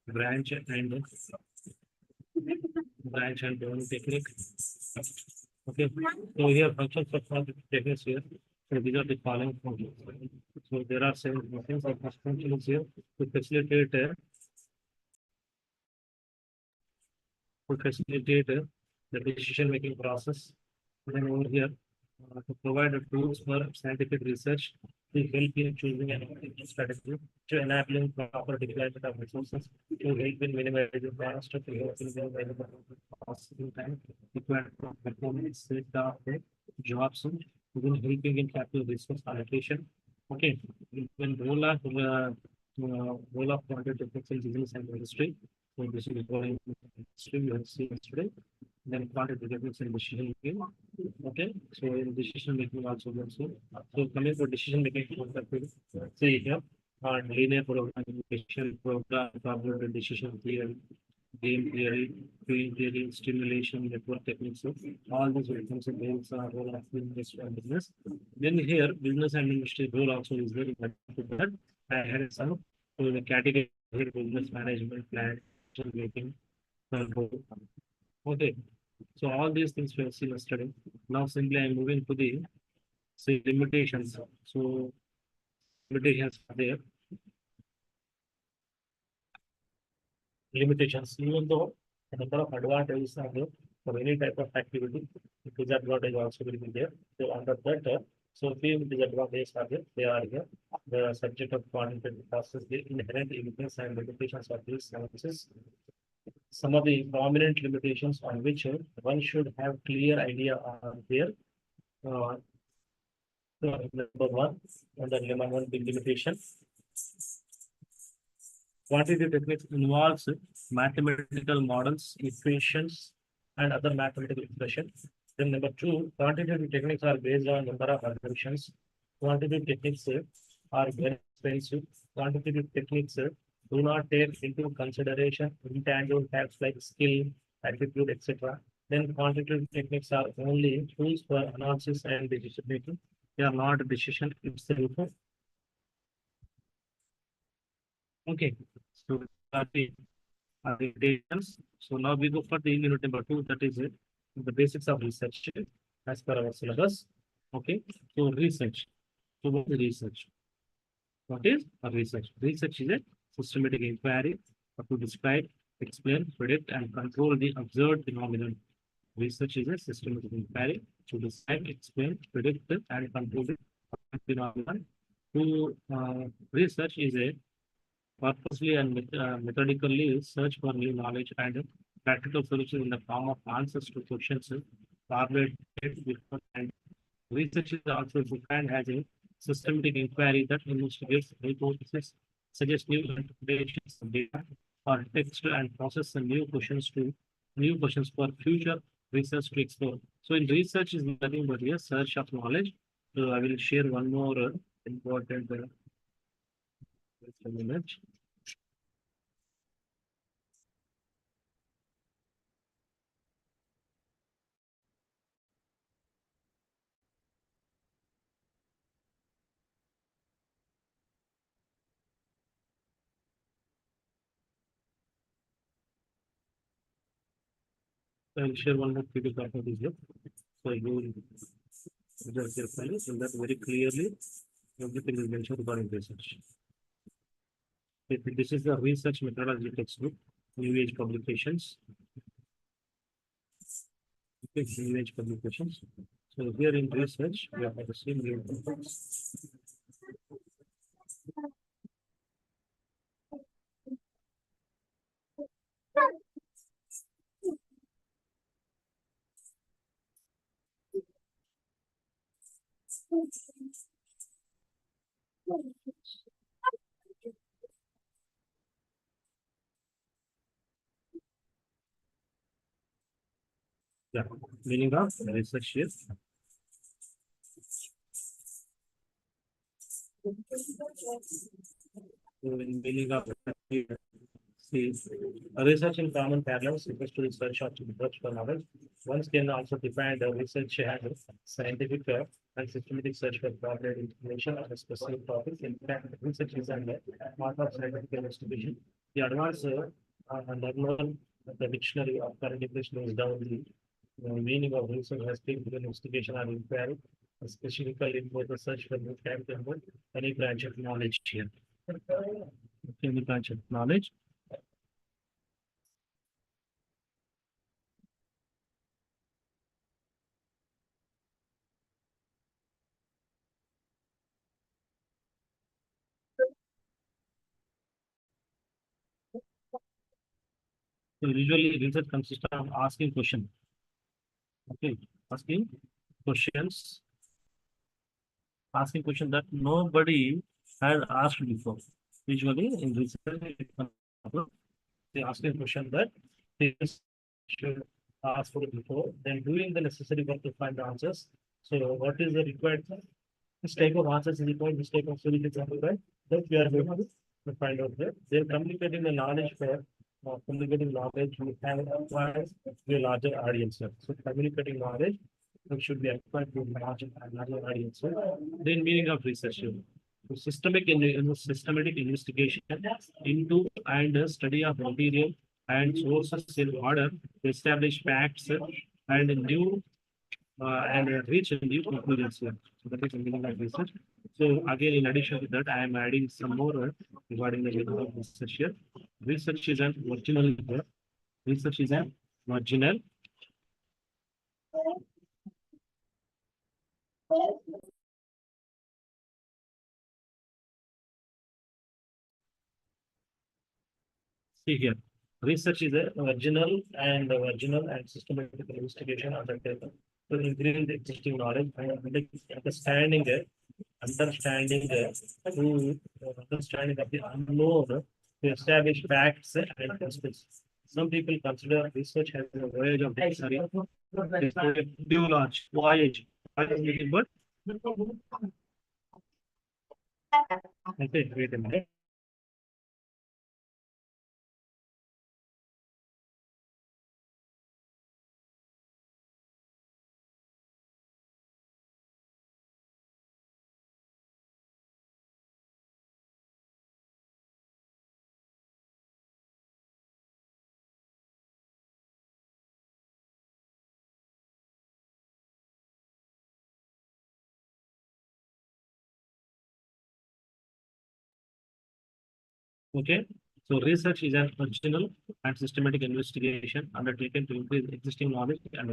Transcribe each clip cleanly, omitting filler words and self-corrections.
branch and bone technique. Okay, so here functions of quantitative techniques here. So these are the following functions. So there are seven functions. The first function is here to facilitate the decision making process. Then over here to provide the tools for scientific research to help in choosing an effective strategy, to enabling proper deployment of resources, to help in minimizing cost, to help in minimizing processing time required for performance of the jobs, even helping in capital resource allocation. Okay, when role of quantitative in business and industry. So this is what industry you have seen yesterday. Then quantitative in decision making. Okay, so in decision making also. So coming to decision making perspective, say here on linear programming, probability decision theory, game theory, field theory, stimulation, network techniques. So all these items and names are role of business and business. Then here business and industry role also is very important. I had some so the category here business management plan, decision making, control. Okay, so all these things we have seen yesterday. Now simply I'm moving to the say limitations. So limitations are there. Limitations, even though a number of advantages are there for any type of activity, the disadvantage also will be there. So under that, so few disadvantages are there. They are here. The subject of quantitative process, the inherent limitations and limitations of these sciences. Some of the prominent limitations on which one should have clear idea are there. Uh, number one, under number one big limitation. Quantitative techniques involves mathematical models, equations, and other mathematical expressions. Then number two, quantitative techniques are based on number of assumptions. Quantitative techniques are very expensive. Quantitative techniques do not take into consideration intangible facts like skill, attitude, etc. Then quantitative techniques are only tools for analysis and decision making. They are not decision itself. Okay, so limitations. So now we go for the unit number two, that is it. The basics of research as per our syllabus. Okay, so research. So what is research? What is a research? Research is a systematic inquiry to describe, explain, predict, and control the observed phenomenon. Research is a systematic inquiry to describe, explain, predict, and control the phenomenon. To research is a purposely and methodically search for new knowledge and practical solutions in the form of answers to questions formulated before. And research is also defined as a systematic inquiry that investigates hypotheses, suggests new interpretations of data or text, and process new questions for future research to explore. So in research is nothing but a search of knowledge. So I will share one more important image. I'll share one more PDF of this here. So you will just carefully so that very clearly everything is mentioned regarding research. This is the research methodology textbook, New Age publications. Okay, New Age publications. So here in research, we have the same new books. Yeah, meaning of research here. So in meaning of See, research in common parallels refers to research or to research for knowledge. One can also define the research as a scientific and systematic search for corporate information on a specific topic. In fact, research is an part of scientific investigation. The advanced learner, the dictionary of current English lays down the meaning of research has been investigation or inquiry, specifically for the search for new fact and any branch of knowledge here. Any branch of knowledge. So usually research consists of asking questions. Okay, asking questions, asking questions that nobody has asked before. Usually in research, they asking question that they should ask for before, then doing the necessary work to find the answers. So what is the required? This type of answers is required, this type of solutions are required. That we are going to find out that they're communicating the knowledge for communicating knowledge we have acquired to a larger audience. So communicating knowledge which should be acquired to a larger audience. Then meaning of research. So systematic investigation into and study of material and sources in order to establish facts and new and reach a new conclusions here. So that is the meaning of research. So again, in addition to that, I am adding some more regarding the meaning of research here. Research is an original here. Research is an original. See here, research is a original and systematic investigation undertaken to increase the existing knowledge and understanding it, understanding through understanding of the unknown to establish facts and principles. Some people consider research as a voyage of dictionary. It's a new launch, voyage. But okay, wait a minute. Okay, so research is an original and systematic investigation undertaken to increase existing knowledge and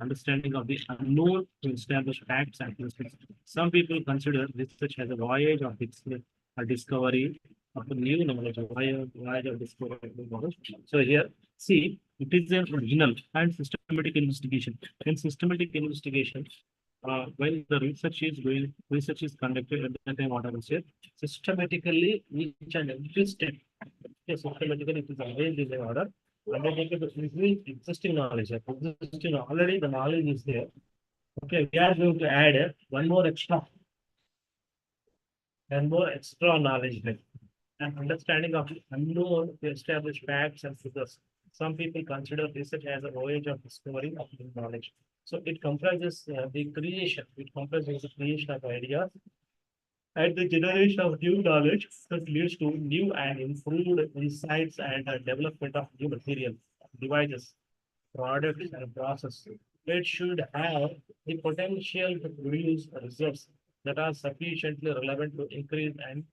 understanding of the unknown to establish facts and principles. Some people consider research as a voyage of a discovery of a new knowledge, a voyage of discovery of new knowledge. So here, see, it is an original and systematic investigation. In systematic investigation, when the research is conducted at the time what I will say, systematically each and every step, okay, systematically it is arranged in an order, undertaken to increase existing knowledge. Existing already the knowledge is there. Okay, we are going to add one more extra knowledge there. And understanding of unknown to establish facts and figures. Some people consider research as a voyage of discovery of new knowledge. So it comprises the creation. It comprises the creation of ideas and the generation of new knowledge that leads to new and improved insights and development of new material, devices, products, and process. It should have the potential to produce results that are sufficiently relevant to increase and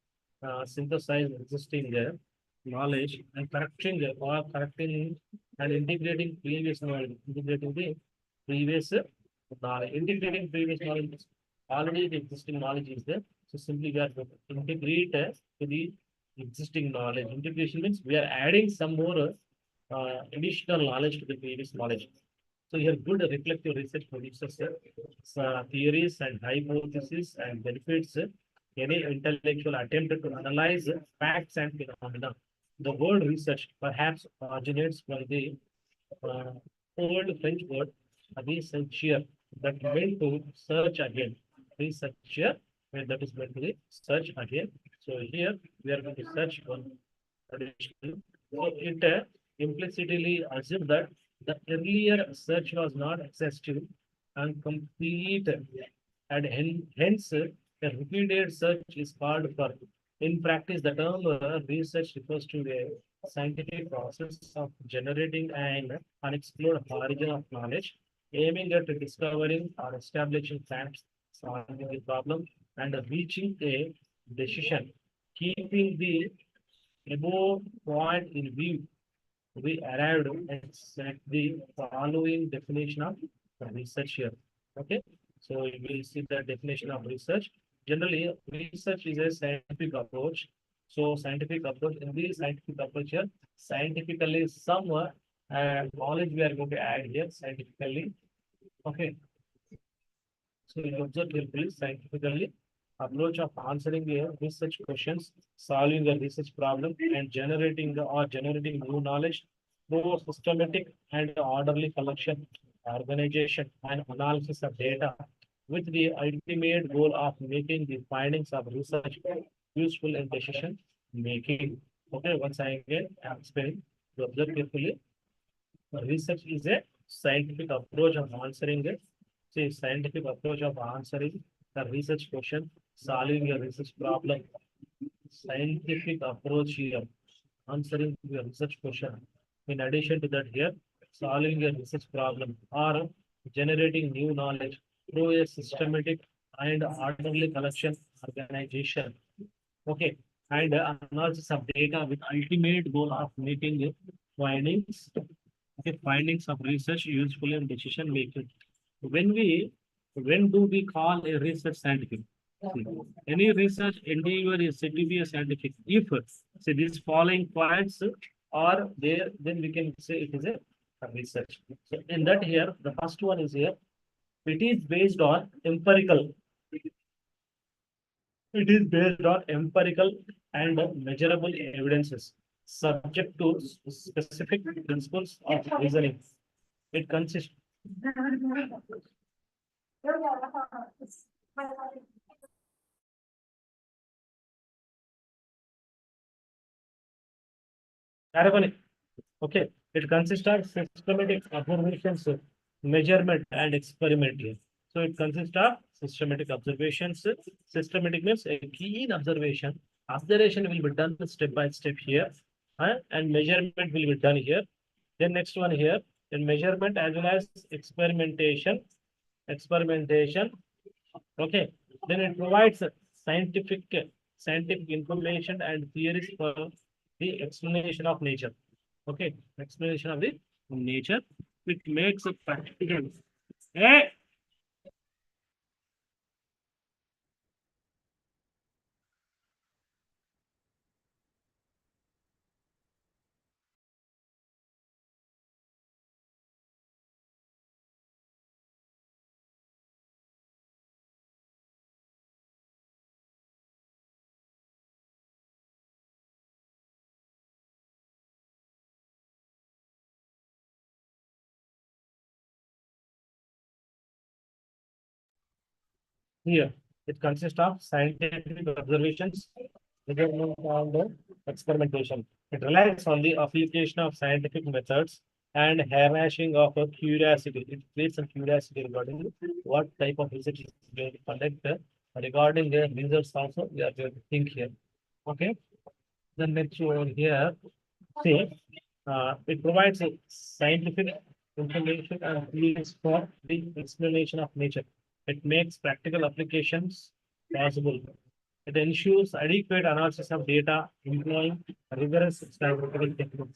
synthesize existing knowledge and correcting and integrating previous knowledge, integrating the previous knowledge, integrating previous knowledge. Already the existing knowledge is there. So simply we are going to integrate to the existing knowledge. Integration means we are adding some more additional knowledge to the previous knowledge. So here good reflective research produces theories and hypotheses and benefits any intellectual attempt to analyze facts and phenomena. The word research perhaps originates from the uh, old French word researcher that meant to search again. Researcher that is meant to search again. So here we are going to search one Additional. So it implicitly assumes that the earlier search was not exhaustive and complete, and hence a repeated search is called for. In practice, the term research refers to a scientific process of generating an unexplored origin of knowledge, aiming at discovering or establishing facts, solving a problem, and reaching a decision. Keeping the above point in view, we arrived at the following definition of research here. Okay, so we will see the definition of research. Generally, research is a scientific approach. So, scientific approach in the scientific approach here, scientifically, some knowledge we are going to add here scientifically. Okay, so you observe carefully, scientifically, approach of answering the research questions, solving the research problem, and generating new knowledge through systematic and orderly collection, organization, and analysis of data, with the ultimate goal of making the findings of research useful in decision making. Okay, once again, I explain. To observe carefully, research is a scientific approach of answering it. See, scientific approach of answering the research question, solving a research problem. Scientific approach here, answering your research question. In addition to that, here, solving a research problem or generating new knowledge through a systematic and orderly collection organization. Okay, and analysis of data with ultimate goal of making findings. Okay, findings of research useful in decision making. When we, when do we call a research scientific? See, any research endeavor is said to be a scientific if, say, these following points are there, then we can say it is a research. So in that here, the first one is here. It is based on empirical. It is based on empirical and measurable evidences, subject to specific principles of reasoning. It consists. Carbonic. Okay, it consists of systematic observations, measurement, and experiment here. So it consists of systematic observations. Systematic means a keen observation. Observation will be done step by step here, and measurement will be done here. Then next one here, then measurement as well as experimentation. Experimentation. Okay. Then it provides scientific information and theories for the explanation of nature. Okay, explanation of the nature, which makes it practical. Hey, here it consists of scientific observations, measurement, and experimentation. It relies on the application of scientific methods and harnessing of a curiosity. It creates a curiosity regarding what type of research is going to conduct. Regarding the results also, we are going to think here. Okay. The next one here, see, it provides a scientific information and theories for the explanation of nature. It makes practical applications possible. It ensures adequate analysis of data employing rigorous statistical techniques.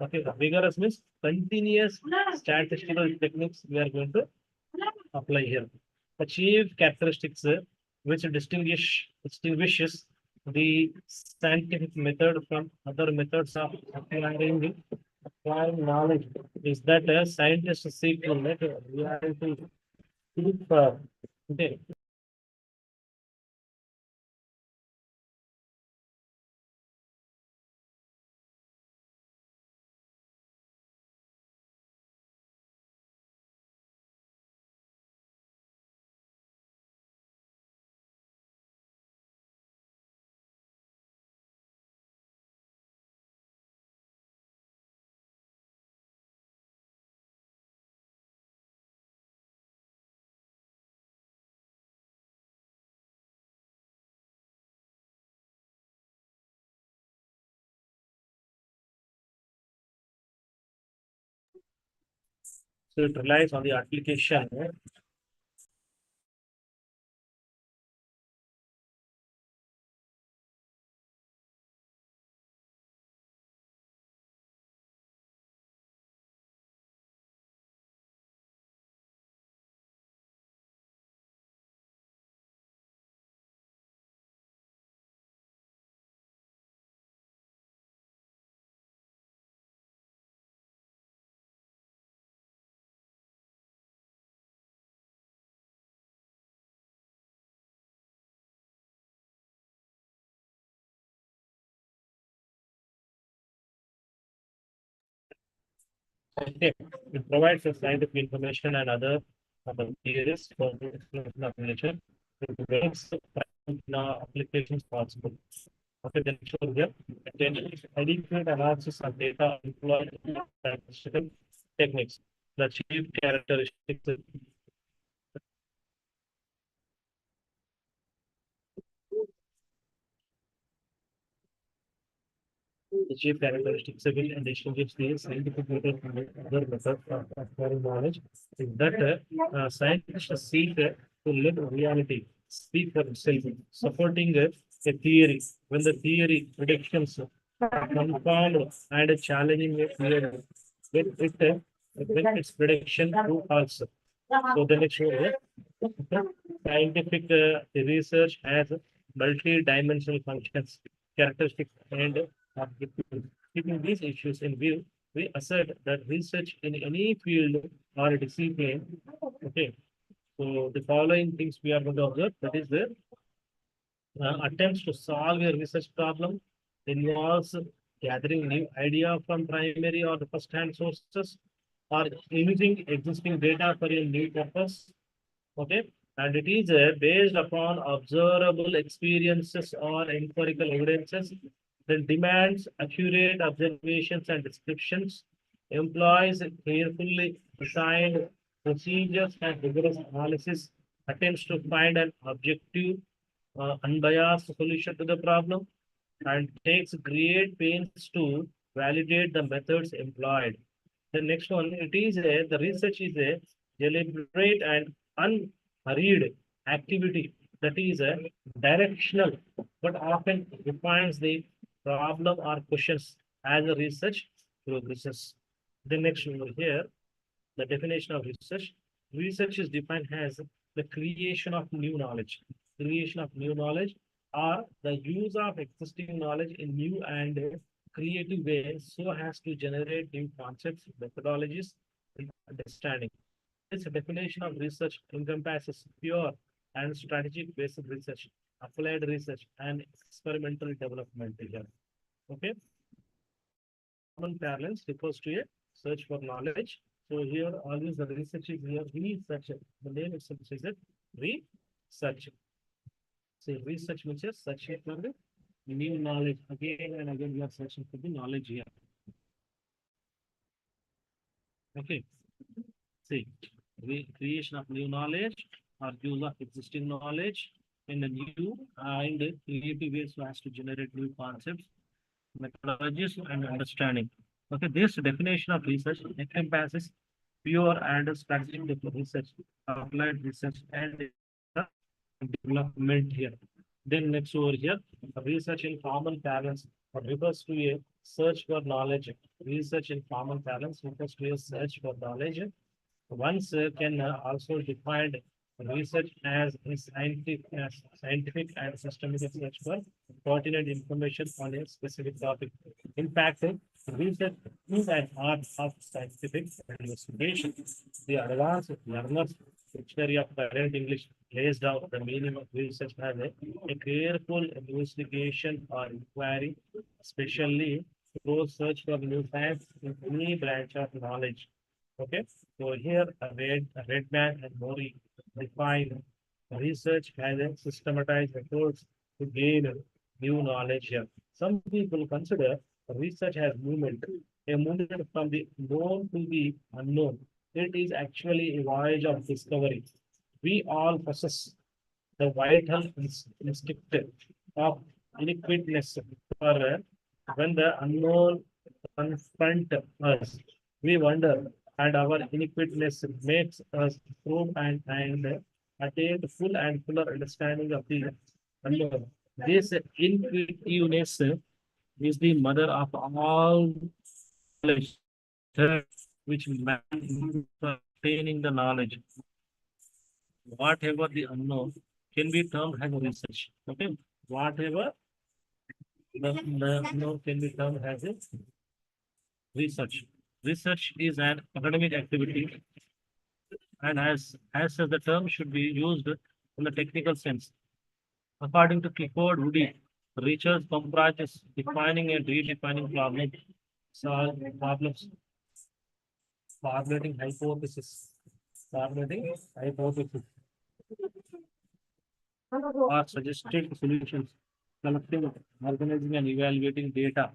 Okay, the rigorous means continuous statistical techniques we are going to apply here. The chief characteristics which distinguishes the scientific method from other methods of acquiring knowledge is that scientists seek to make reality proof. Okay, So it relies on the application. Okay. It provides us scientific information and other theories for the explanation of nature. It makes applications possible. Okay, then show here. Then adequate analysis of data employed in statistical techniques. The chief characteristics. The chief characteristics of it and distinguish the scientific method from the other methods of acquiring knowledge is that scientists seek to live reality, speak for itself, supporting a theory. When the theory predictions are confirmed and challenging a theory, when its prediction true false. So the next one here, scientific research has multi-dimensional functions, characteristics, and objectives. Keeping these issues in view, we assert that research in any field or discipline. Okay, so the following things we are going to observe, that is the attempts to solve a research problem involves gathering new idea from primary or the first-hand sources or using existing data for a new purpose. Okay, and it is based upon observable experiences or empirical evidences that demands accurate observations and descriptions, employs carefully designed procedures and rigorous analysis, attempts to find an objective, unbiased solution to the problem, and takes great pains to validate the methods employed. The next one, it is the research is a deliberate and unhurried activity that is directional, but often defines the problem or questions as a research progresses. The next one here, the definition of research. Research is defined as the creation of new knowledge. Creation of new knowledge or the use of existing knowledge in new and creative ways so as to generate new concepts, methodologies, and understanding. This definition of research encompasses pure and strategic basic research, applied research, and experimental development here. Okay. Common parlance refers to a search for knowledge. So here always the research is here research. The name itself says it research. So research means just searching for the new knowledge. Again and again we are searching for the knowledge here. Okay. See, creation of new knowledge or use of existing knowledge in a new and creative ways so as to generate new concepts, methodologies, and understanding. Okay, this definition of research encompasses pure and strategic research, applied research, and development here. Then next over here, research in common parlance refers to a search for knowledge. Research in common parlance refers to a search for knowledge. Once can also define research as a scientific and systematic search for pertinent information on a specific topic. In fact, research is an art of scientific investigation. The advanced learners dictionary of current English lays down the meaning of research as a careful investigation or inquiry, especially through search for new facts in any branch of knowledge. Okay, so here Redman and Mori define research as a systematized approach to gain new knowledge here. Some people consider research as movement, a movement from the known to the unknown. It is actually a voyage of discovery. We all possess the vital instinct of iniquitous for when the unknown confront us. We wonder, and our iniquitous makes us prove and attain the full and fuller understanding of the unknown. This inquisitiveness is the mother of all knowledge, which man uses for attaining the knowledge. Whatever the unknown can be termed as research. Okay, whatever the unknown can be termed as a research. Research is an academic activity, and as such, the term should be used in the technical sense. According to Clifford Woody, research comprises defining and redefining problems, solve problems, formulating hypothesis, formulating hypothesis, or suggested solutions, collecting, organizing, and evaluating data.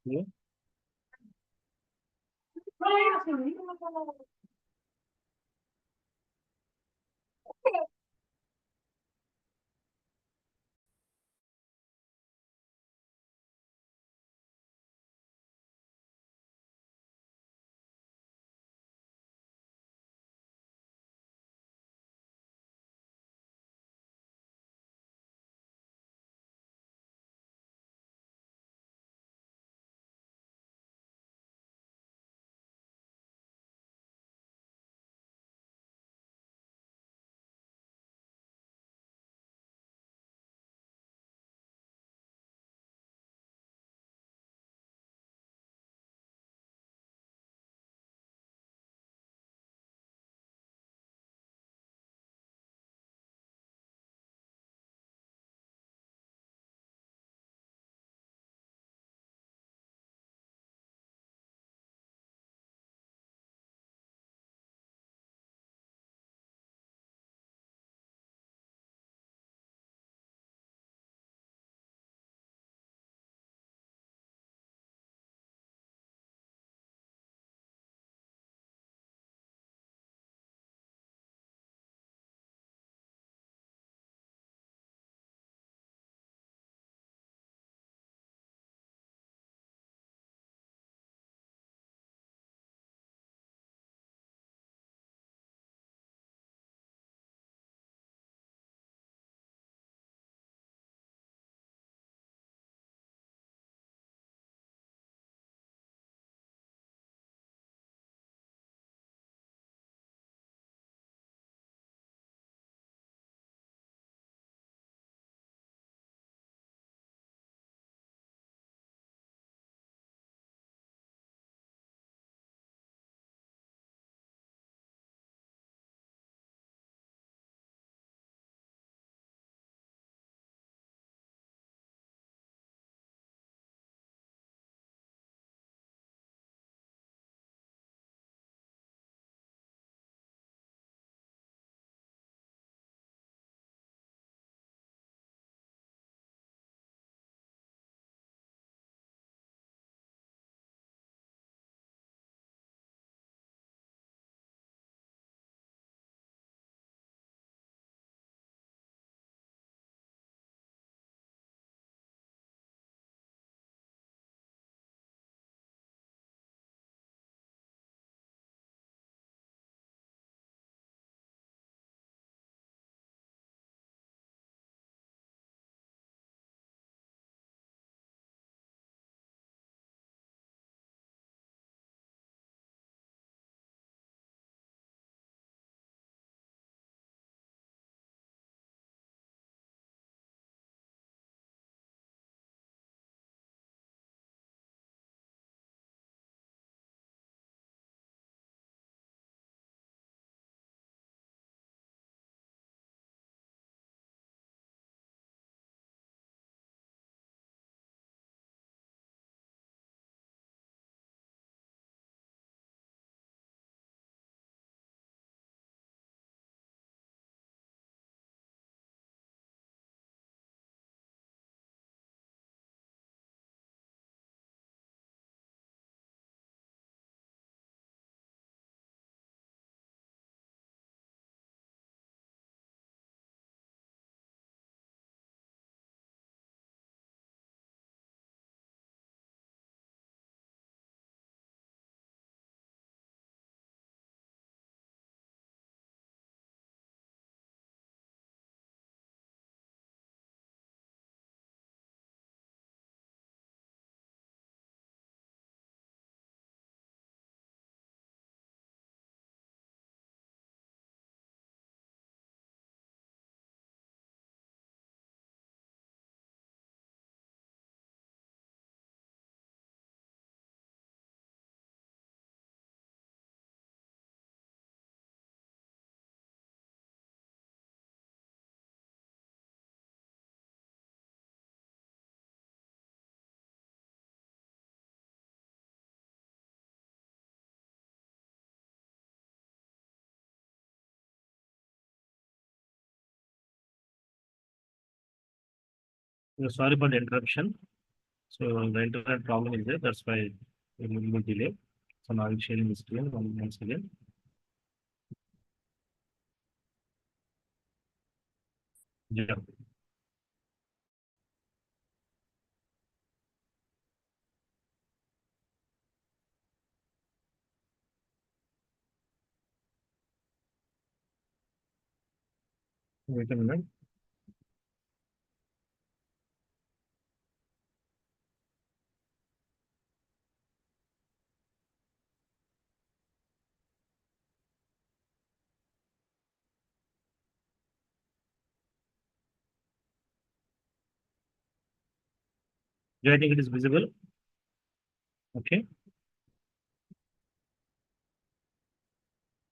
Okay. Sorry for the interruption. So the internet problem is there. That's why it will be delay. So now I'm sharing the screen once again. Yeah. Wait a minute. Do I think it is visible? Okay.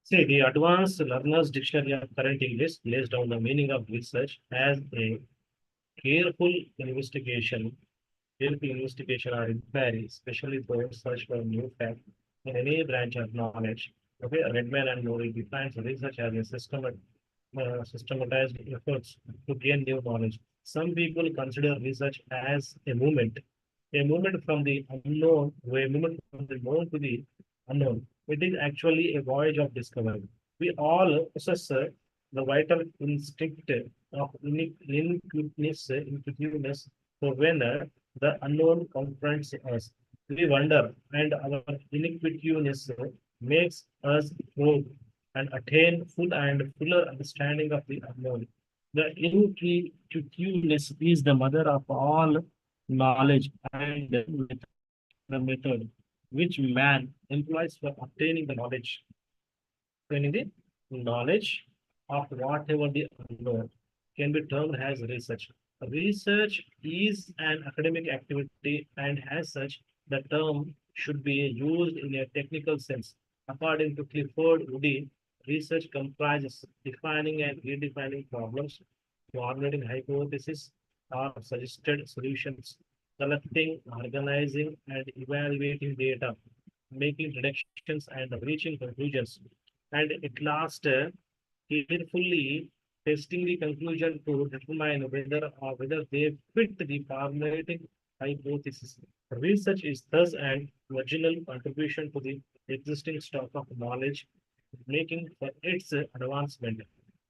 See, the Advanced Learner's Dictionary of Current English lays down the meaning of research as a careful investigation, careful investigation or inquiry, especially for search for new fact in any branch of knowledge. Okay, Redman and Murray defines research as a systematized efforts to gain new knowledge. Some people consider research as a movement from the unknown, or a movement from the known to the unknown. It is actually a voyage of discovery. We all possess the vital instinct of intuitiveness for when the unknown confronts us. We wonder, and our iniquitiousness makes us probe and attain full and fuller understanding of the unknown. The intuitiveness is the mother of all knowledge and the method which man employs for obtaining the knowledge of whatever the unknown can be termed as research. Research is an academic activity, and as such, the term should be used in a technical sense. According to Clifford Woody, research comprises defining and redefining problems, formulating hypotheses or suggested solutions, collecting, organizing, and evaluating data, making predictions and reaching conclusions, and at last carefully testing the conclusion to determine whether they fit the formulating hypothesis. Research is thus an original contribution to the existing stock of knowledge, making for its advancement.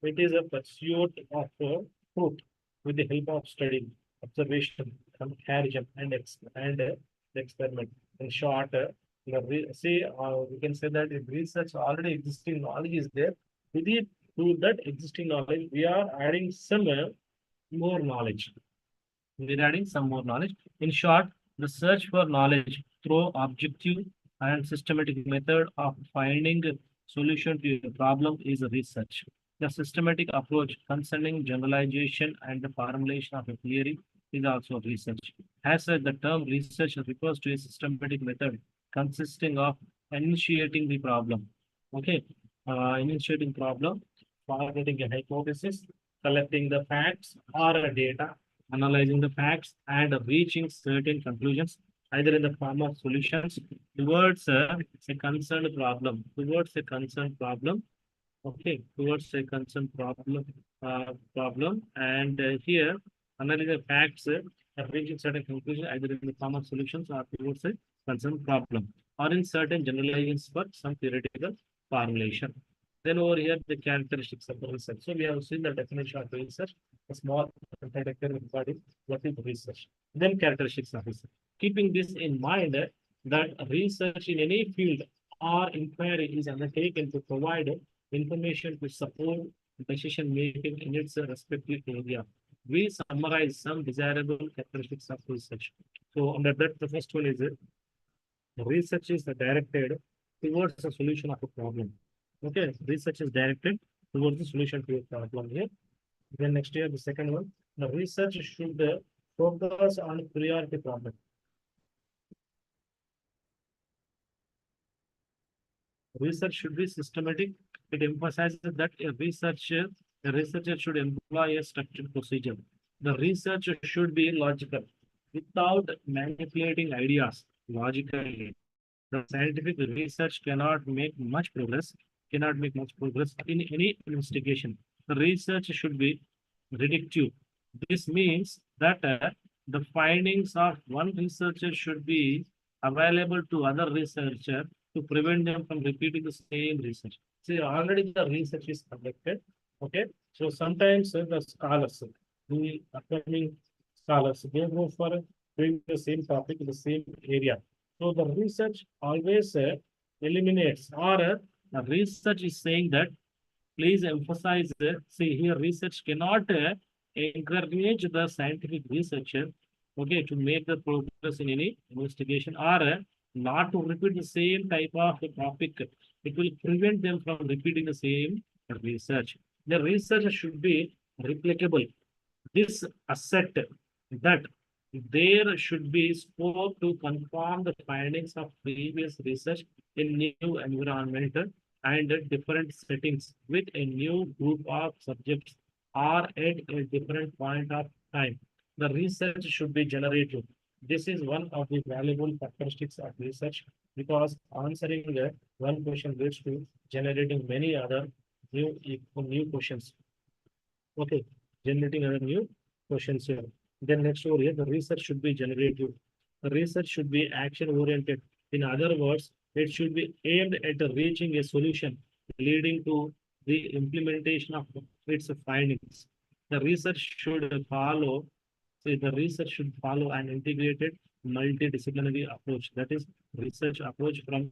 It is a pursuit of truth with the help of study, observation, comparison, and experiment. In short, we can say that if research already existing knowledge is there, with it, to that existing knowledge, we are adding some more knowledge. We're adding some more knowledge. In short, the search for knowledge through objective and systematic method of finding a solution to a problem is research. The systematic approach concerning generalization and the formulation of a theory is also research. As such, the term research refers to a systematic method consisting of initiating the problem. Okay, initiating problem, formulating a hypothesis, collecting the facts or data, analyzing the facts, and reaching certain conclusions, either in the form of solutions towards a concerned problem, towards a concerned problem, and here analyzing the facts, reaching certain conclusions, either in the form of solutions or towards a concerned problem, or in certain generalizations for some theoretical formulation. Then over here, the characteristics of the research. So we have seen the definition of research, a small introductory body, what is research. Then characteristics of research. Keeping this in mind, that research in any field or inquiry is undertaken to provide information to support decision making in its respective area. We summarize some desirable characteristics of research. So under that, the first one is research is directed towards a solution of a problem. Okay, research is directed towards the solution to a problem here. Then next year, the second one, the research should focus on priority problem. Research should be systematic. It emphasizes that a researcher should employ a structured procedure. The research should be logical without manipulating ideas logically. The scientific research cannot make much progress in any investigation. The research should be reductive. This means that the findings of one researcher should be available to other researcher to prevent them from repeating the same research. See, already the research is conducted. Okay, so sometimes the scholars, the upcoming scholars, they go for doing the same topic in the same area. So the research always eliminates, or the research is saying that please emphasize, see here, research cannot encourage the scientific researcher, okay, to make the progress in any investigation, or not to repeat the same type of topic. It will prevent them from repeating the same research. The research should be replicable. This asset that there should be scope to confirm the findings of previous research in new environment and different settings with a new group of subjects or at a different point of time. The research should be generative. This is one of the valuable characteristics of research because answering one question leads to generating many other new questions. Okay, generating other new questions here. Then next over here, the research should be generative. The research should be action oriented. In other words, it should be aimed at reaching a solution leading to the implementation of its findings. The research should follow, say the research should follow an integrated multidisciplinary approach. That is research approach from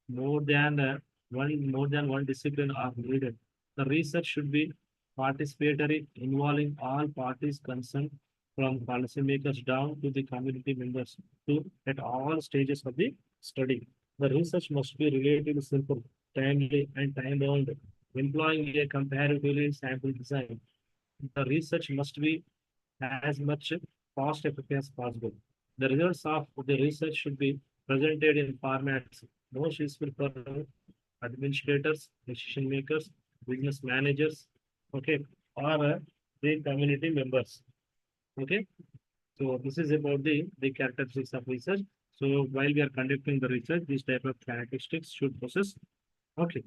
more than one discipline are needed. The research should be participatory, involving all parties concerned, from policymakers down to the community members, to at all stages of the study. The research must be relatively simple, timely, and time-bound, employing a comparatively sample design. The research must be as much cost effective as possible. The results of the research should be presented in formats most useful for administrators, decision makers, business managers, okay, or the community members. Okay, so this is about the characteristics of research. So while we are conducting the research, these type of characteristics should possess. Okay.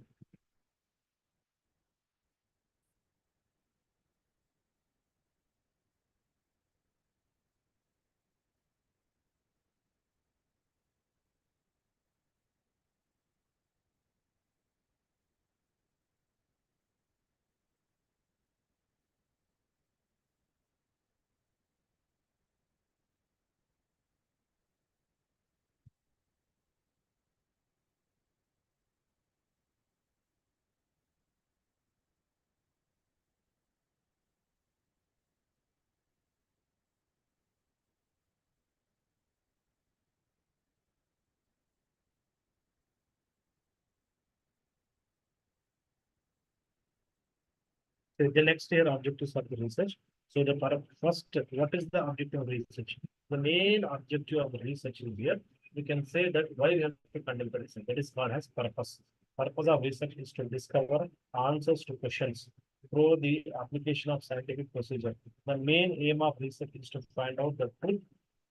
So the next year objectives of the research. So the first, what is the objective of research? The main objective of the research is here. We can say that why we have to conduct the research. That is called as purpose. Purpose of research is to discover answers to questions through the application of scientific procedure. The main aim of research is to find out the truth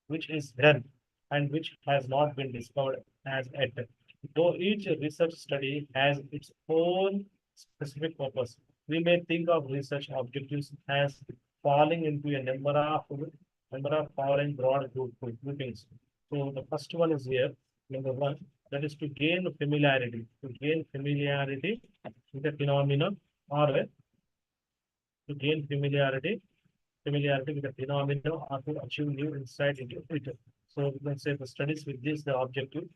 which is hidden and which has not been discovered as yet. Though each research study has its own specific purpose, we may think of research objectives as falling into a number of following broad groupings. So the first one is here, number one, that is to gain familiarity, with the phenomena, or to gain familiarity with the phenomena, or to achieve new insight into it. So we can say the studies with this the objective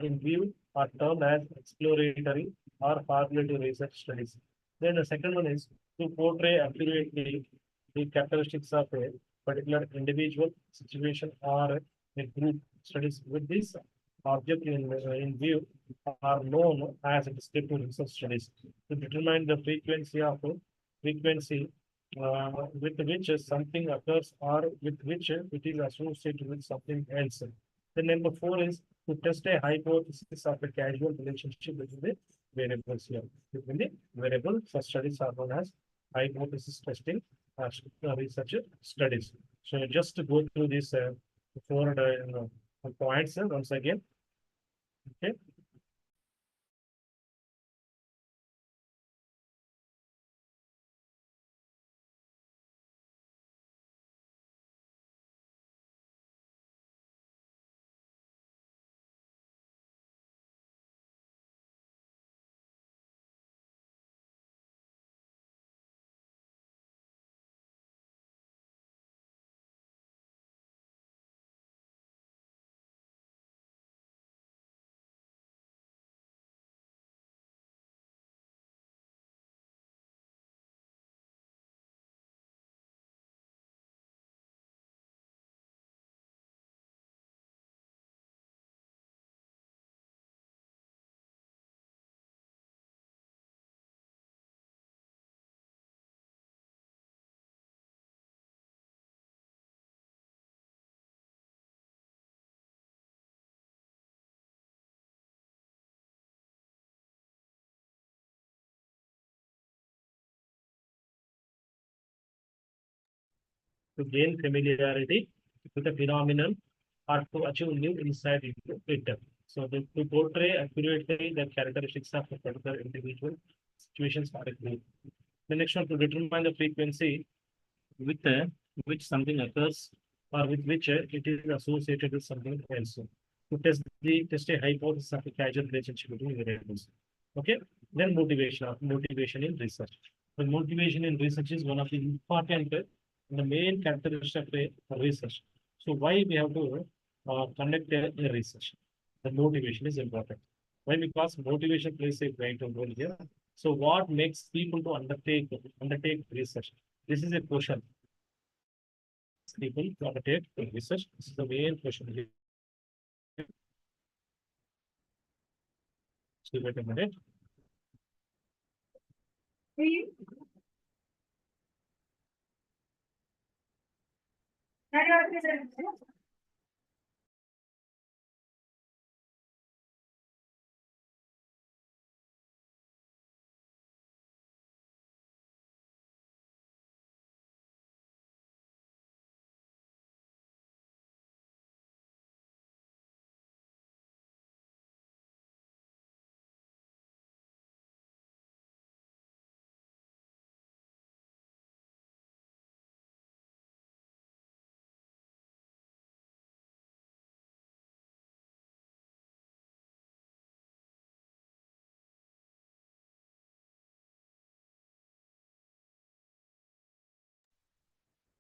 in view are termed as exploratory or formulative research studies. Then the second one is to portray accurately the characteristics of a particular individual situation or a group. Studies with this object in view are known as descriptive research studies to determine the frequency with which something occurs or with which it is associated with something else. The number four is to test a hypothesis of a causal relationship between the variables here. Between the variables, such studies are known as hypothesis testing research studies. So just to go through these four points once again. Okay. to gain familiarity with the phenomenon or to achieve new insight into it. So to portray accurately the characteristics of a particular individual situations are agreed. The next one, to determine the frequency with which something occurs or with which it is associated with something else. To test a hypothesis of a causal relationship between variables. Okay. Then motivation in research. The motivation in research is one of the important, the main characteristic of research. So why we have to conduct a research? The motivation is important. Why? Because motivation plays a vital role here. So what makes people to undertake research? This is a question. People to undertake research. This is the main question here. So wait a minute.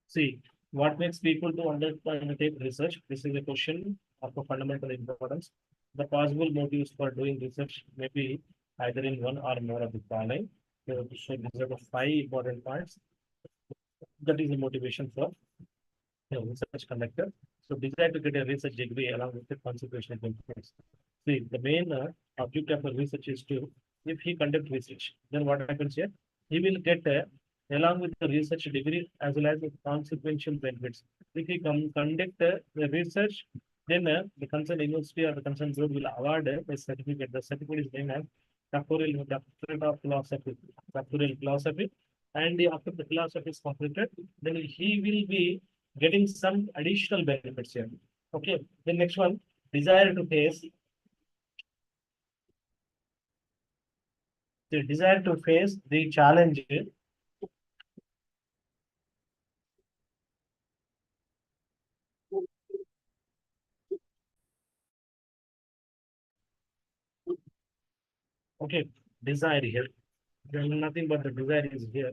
See, what makes people to undertake research? This is a question of a fundamental importance. The possible motives for doing research may be either in one or more of the following. So these are the five important points. That is the motivation for research conductor. So desire to get a research degree along with the consequential benefits. See, the main object of the research is to, if he conduct research, then what happens here? He will get along with the research degree as well as the consequential benefits. If he conduct the research, then the concerned university or the concerned group will award a certificate. The certificate is named as doctorate of philosophy. Doctoral philosophy. And after the philosophy is completed, then he will be getting some additional benefits here. Okay. The next one, desire to face the challenge. Okay, desire here. There is nothing but the desire is here.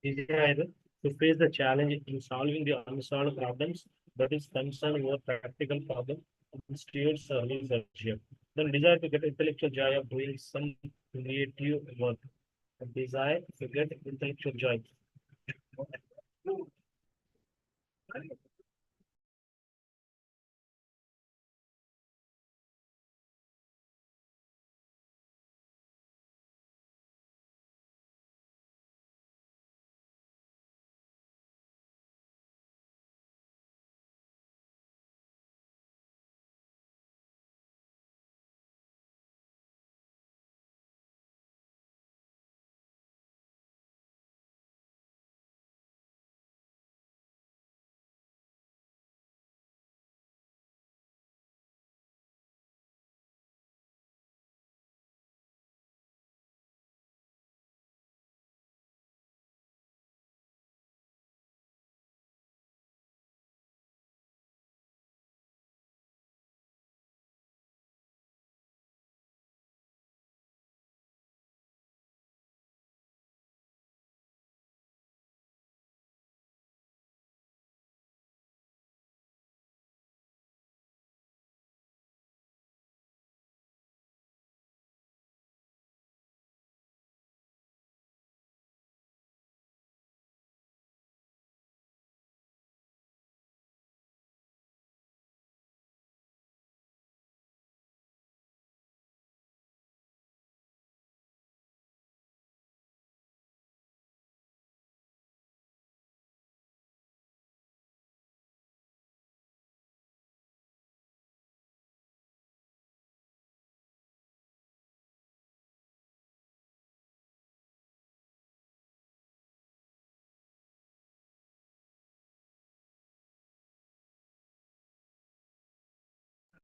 Desire to face the challenge in solving the unsolved problems, that is concerned with practical problem and steers research here. Then desire to get intellectual joy of doing some creative work. And desire to get intellectual joy.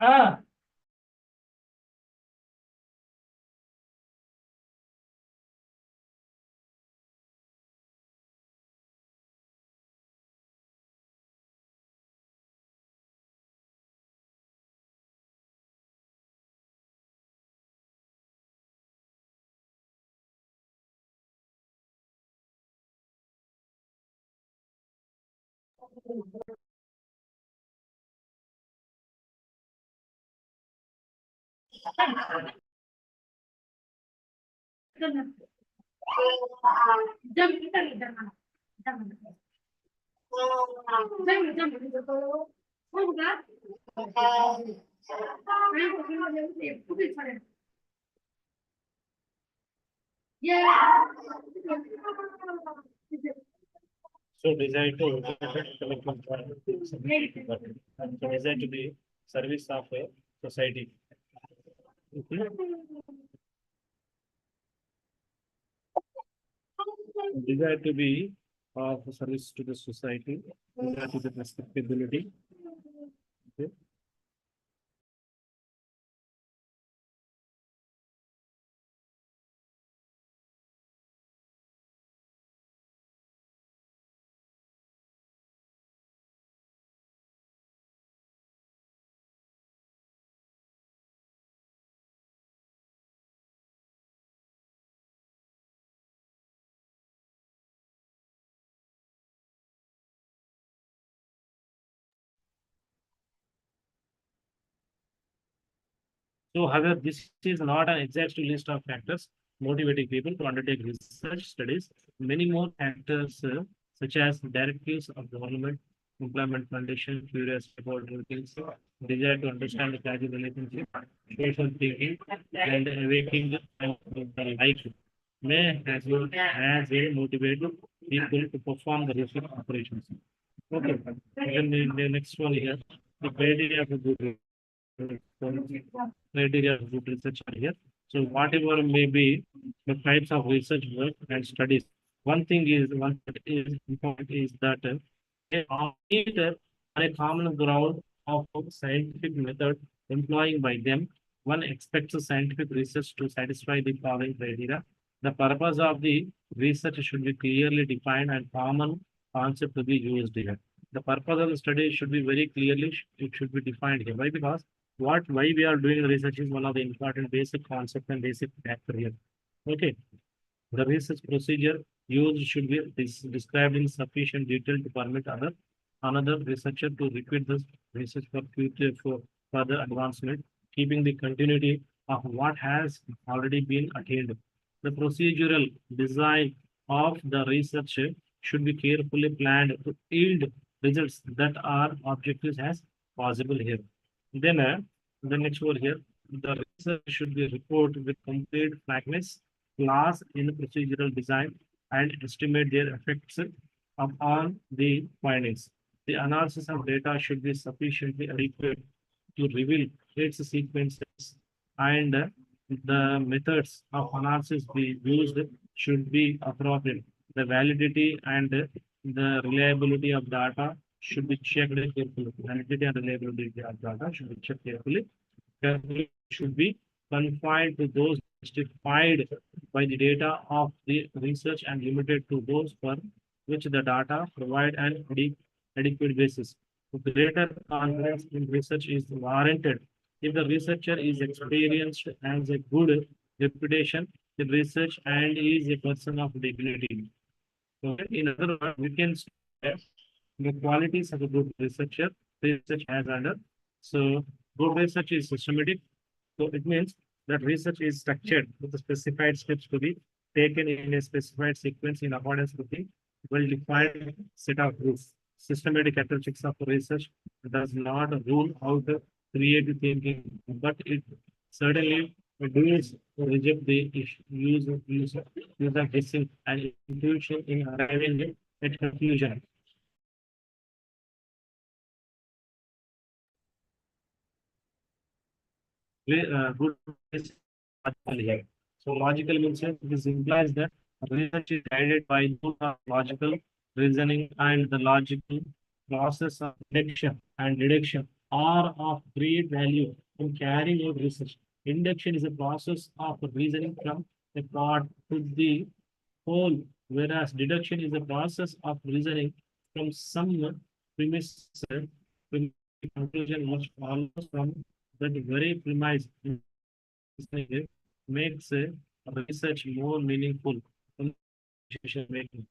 Ah. So designed to designed to be service of a society. Okay. Designed to be of service to the society, designed to the respectability. Okay. So, however, this is not an exhaustive list of factors motivating people to undertake research studies. Many more factors, such as directives of government, employment conditions, curiosity about new things, desire to understand the causal relationship, social thinking, and awakening the life may as well motivate people to perform the research operations. Okay, then the next one here, the criteria of a good criteria of good research are here. So whatever may be the types of research work and studies, one that is important is that they are either on a common ground of scientific method employing by them. One expects scientific research to satisfy the following criteria. The purpose of the research should be clearly defined and common concept to be used here. The purpose of the study should be very clearly, it should be defined here. Why? Because why we are doing research is one of the important basic concept and basic factor here. Okay. The research procedure used should be described in sufficient detail to permit another researcher to repeat this research for future for further advancement, keeping the continuity of what has already been attained. The procedural design of the research should be carefully planned to yield results that are objectives as possible here. Then the next one here, the research should be reported with complete frankness, class in procedural design, and estimate their effects upon the findings. The analysis of data should be sufficiently adequate to reveal its sequences, and the methods of analysis be used should be appropriate. The validity and the reliability of data should be checked carefully. Validity and reliability of data should be checked carefully. Should be confined to those justified by the data of the research and limited to those for which the data provide an adequate basis. Greater confidence in research is warranted if the researcher is experienced, has a good reputation in research, and is a person of dignity. Okay. In other words, we can say the qualities of a good researcher, research has under. So, good research is systematic. So, it means that research is structured with the specified steps to be taken in a specified sequence in accordance with the well-defined set of rules. Systematic ethics of research does not rule out creative thinking, but it certainly does reject the use of guessing and intuition in arriving at conclusion. Good is logical here. So logical means this implies that research is guided by logical reasoning and the logical process of deduction and deduction are of great value in carrying out research. Induction is a process of reasoning from a part to the whole, whereas deduction is a process of reasoning from some premise to the conclusion which follows from that very premise. Makes research more meaningful in decision making.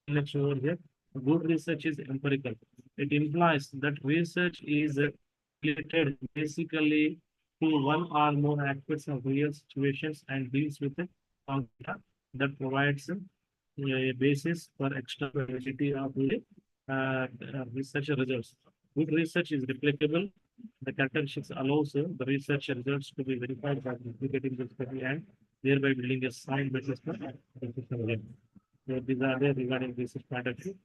Next over here, good research is empirical. It implies that research is related basically to one or more aspects of real situations and deals with it on data that provides a basis for extraordinary of the research results. Good research is replicable. The characteristics allows the research results to be verified by duplicating the study and thereby building a sound basis for the system again. So these are there regarding research point of view.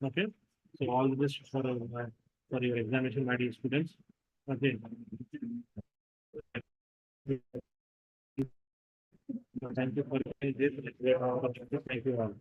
Okay. So all this for your examination, my dear students. Okay. Thank you for this. Thank you all.